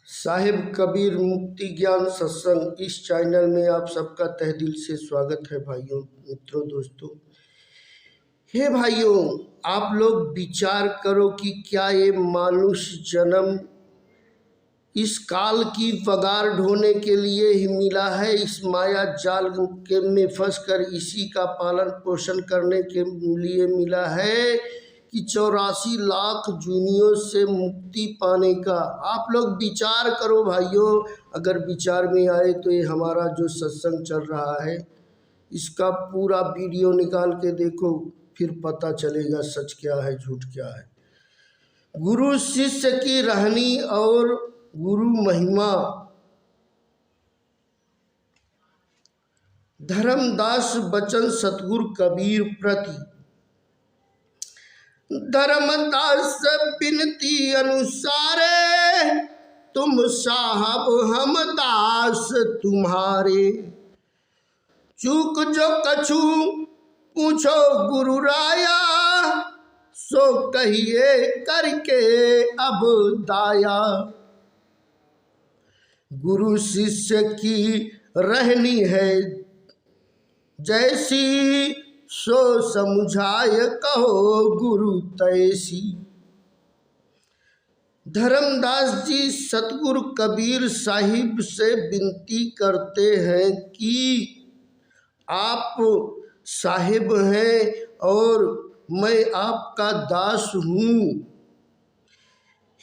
साहिब कबीर मुक्ति ज्ञान सत्संग इस चैनल में आप सबका तहे दिल से स्वागत है भाइयों, मित्रों, दोस्तों। हे भाइयों, आप लोग विचार करो कि क्या ये मानुष जन्म इस काल की वगार ढोने के लिए ही मिला है? इस माया जाल के में फंसकर इसी का पालन पोषण करने के लिए मिला है कि 84 लाख जूनियों से मुक्ति पाने का? आप लोग विचार करो भाइयों। अगर विचार में आए तो ये हमारा जो सत्संग चल रहा है इसका पूरा वीडियो निकाल के देखो, फिर पता चलेगा सच क्या है झूठ क्या है। गुरु शिष्य की रहनी और गुरु महिमा। धर्मदास बचन सतगुरु कबीर प्रति। धर्मदास बिनती अनुसारे, तुम साहब हम दास तुम्हारे। चूक जो कछु पूछो गुरु राया, सो कहिए करके अब दाया। गुरु शिष्य की रहनी है जैसी, सो समझाए कहो गुरु तैसी। धर्मदास जी सतगुरु कबीर साहिब से विनती करते हैं कि आप साहिब हैं और मैं आपका दास हूँ।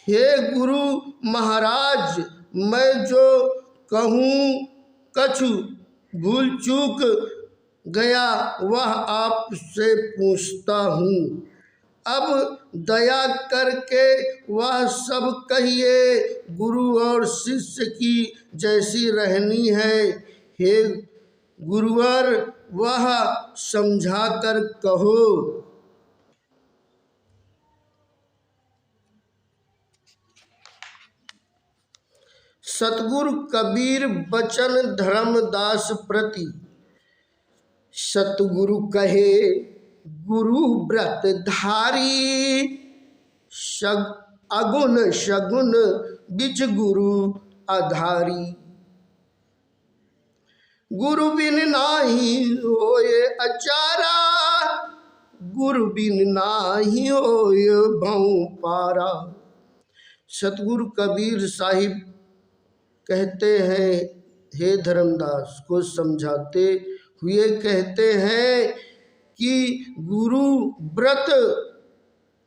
हे गुरु महाराज, मैं जो कहूँ कछु भूल चूक गया वह आपसे पूछता हूँ। अब दया करके वह सब कहिए, गुरु और शिष्य की जैसी रहनी है। हे गुरुवर, वह समझा कर कहो। सतगुरु कबीर बचन धर्मदास प्रति। सतगुरु कहे गुरु व्रत धारी, अगुन शगुन बिच गुरु आधारी। गुरु बिन नाही होए अचारा, गुरु बिन नाही होए भऊ पारा। सतगुरु कबीर साहिब कहते हैं, हे धर्मदास को समझाते हुए कहते हैं कि गुरु व्रत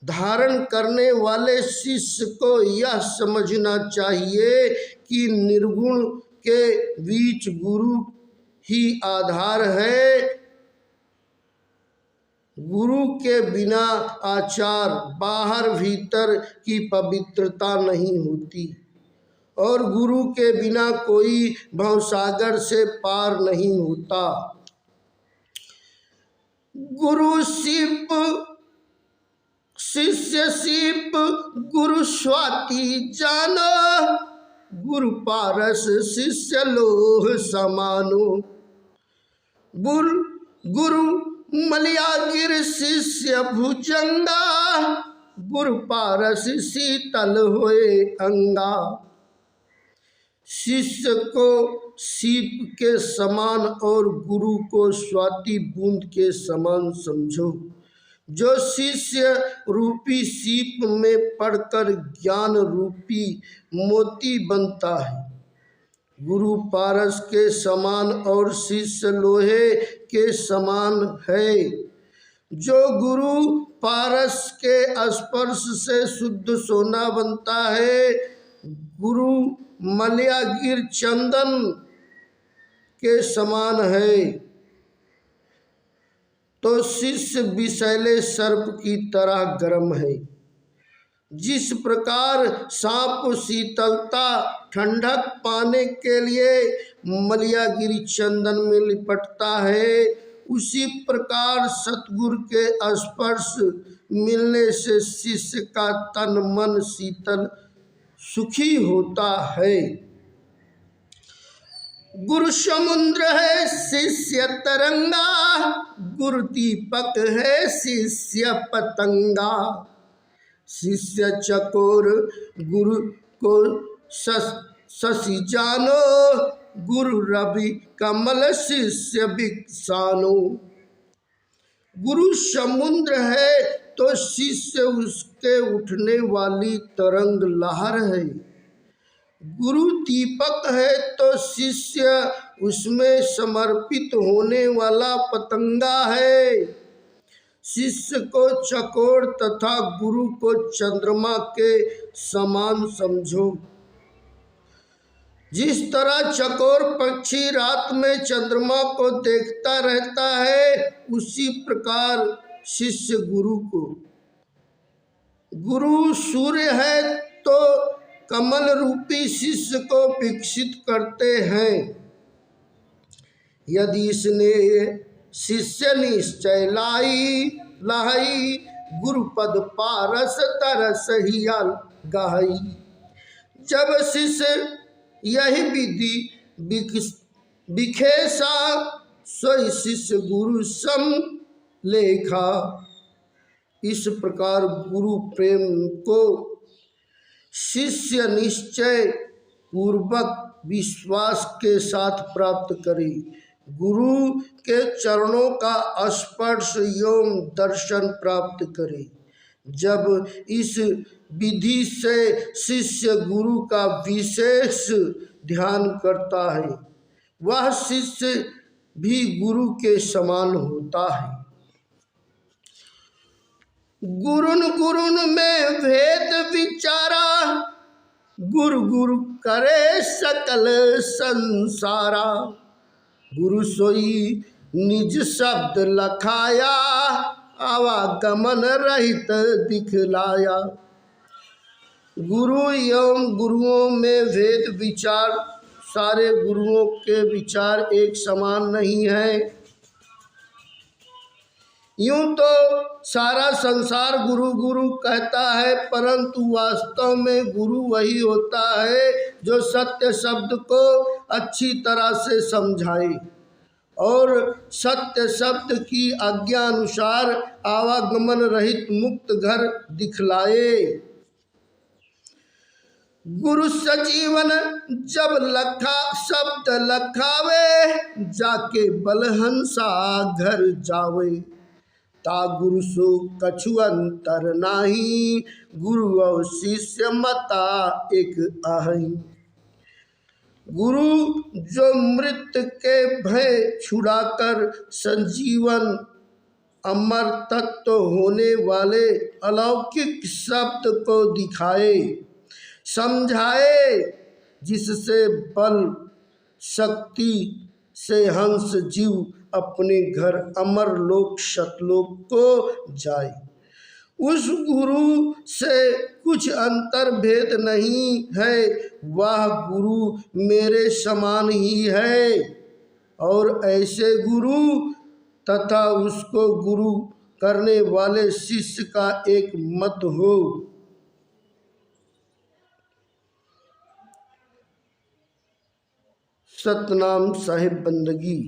धारण करने वाले शिष्य को यह समझना चाहिए कि निर्गुण के बीच गुरु ही आधार है। गुरु के बिना आचार बाहर भीतर की पवित्रता नहीं होती और गुरु के बिना कोई भवसागर से पार नहीं होता। गुरु सिप शिष्य सिप, गुरु स्वाति जानो, गुरु पारस शिष्य लोह समानो। गुरु मलयागिर शिष्य भुजंगा, गुरु पारस शीतल होए अंगा। शिष्य को सीप के समान और गुरु को स्वाति बूंद के समान समझो। जो शिष्य रूपी सीप में पड़कर ज्ञान रूपी मोती बनता है, गुरु पारस के समान और शिष्य लोहे के समान है। जो गुरु पारस के स्पर्श से शुद्ध सोना बनता है, गुरु मलयागिर चंदन के समान है, तो शिष्य विषैले सर्प की तरह गर्म है। जिस प्रकार सांप शीतलता ठंडक पाने के लिए मलयागिरी चंदन में लिपटता है, उसी प्रकार सतगुरु के स्पर्श मिलने से शिष्य का तन मन शीतल सुखी होता है। गुरु समुद्र है शिष्य तरंगा, गुरु दीपक है शिष्य पतंगा। शिष्य चकोर गुरु को शशि जानो, गुरु रवि कमल शिष्य बिकसानो। गुरु समुद्र है तो शिष्य उसके उठने वाली तरंग लहर है। गुरु दीपक है तो शिष्य उसमें समर्पित होने वाला पतंगा है। शिष्य को चकोर तथा गुरु को चंद्रमा के समान समझो। जिस तरह चकोर पक्षी रात में चंद्रमा को देखता रहता है, उसी प्रकार शिष्य गुरु को। गुरु सूर्य है तो कमल रूपी शिष्य को विकसित करते हैं। यदि इसने शिष्य निश्चय लाई, गुरुपद पारस तरस हिया गाई। जब शिष्य यही विधि बिखेसा, सोई शिष्य गुरु सम लेखा। इस प्रकार गुरु प्रेम को शिष्य निश्चय पूर्वक विश्वास के साथ प्राप्त करे। गुरु के चरणों का स्पर्श एवं दर्शन प्राप्त करे। जब इस विधि से शिष्य गुरु का विशेष ध्यान करता है, वह शिष्य भी गुरु के समान होता है। गुरुन गुरुन में भेद विचारा, गुरु गुरु करे सकल संसारा। गुरु सोई निज शब्द लखाया, आवागमन रहित दिखलाया। गुरु एवं गुरुओं में भेद विचार, सारे गुरुओं के विचार एक समान नहीं है। यूं तो सारा संसार गुरु गुरु कहता है, परंतु वास्तव में गुरु वही होता है जो सत्य शब्द को अच्छी तरह से समझाए और सत्य शब्द की आज्ञा अनुसार आवागमन रहित मुक्त घर दिखलाए। गुरु सजीवन जब लखा शब्द लखावे, जाके बलहंसा घर जावे। ता गुरु सो कछु अंतर नाही, गुरु और शिष्य मता एक आही। गुरु जो मृत्यु के भय छुड़ाकर संजीवन अमर तत्व होने वाले अलौकिक शब्द को दिखाए, समझाए, जिससे बल शक्ति से हंस जीव अपने घर अमर लोक सतलोक को जाए। उस गुरु से कुछ अंतर भेद नहीं है, वह गुरु मेरे समान ही है। और ऐसे गुरु तथा उसको गुरु करने वाले शिष्य का एक मत हो। सतनाम साहिब बंदगी।